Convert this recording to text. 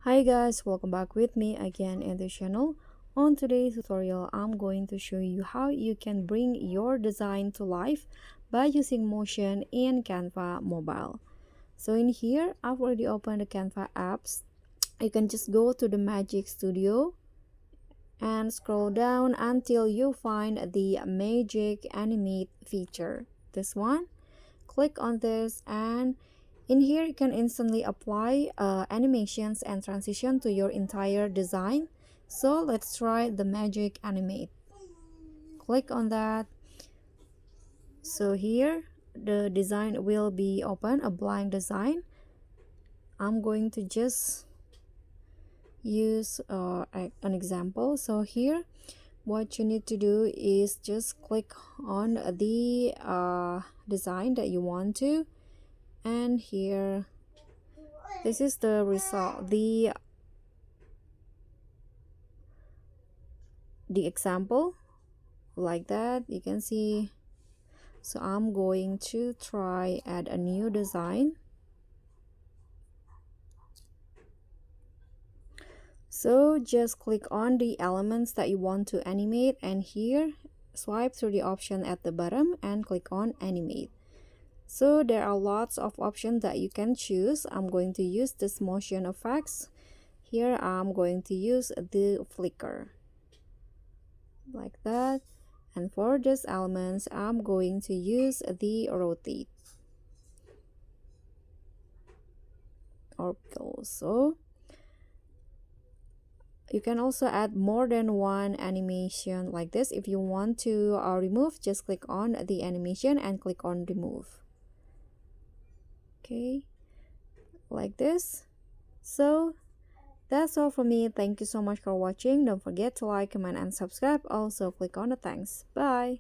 Hi guys, welcome back with me again in the channel. On today's tutorial, I'm going to show you how you can bring your design to life by using motion in Canva mobile. So in here, I've already opened the Canva apps. You can just go to the Magic Studio and scroll down until you find the Magic Animate feature. This one. Click on this, and in here you can instantly apply animations and transition to your entire design. So let's try the Magic Animate. Click on that. So here the design will be open, a blank design. I'm going to just use an example. So here what you need to do is just click on the design that you want to, and here this is the result, the example, like that you can see. So I'm going to try add a new design. So just click on the elements that you want to animate, and here swipe through the option at the bottom and click on animate. So there are lots of options that you can choose. I'm going to use this motion effects. Here I'm going to use the flicker, like that. And for these elements, I'm going to use the rotate or peel. So you can also add more than one animation like this. If you want to remove, just click on the animation and click on remove. Okay, like this. So that's all from me. Thank you so much for watching. Don't forget to like, comment, and subscribe. Also click on the thanks. Bye.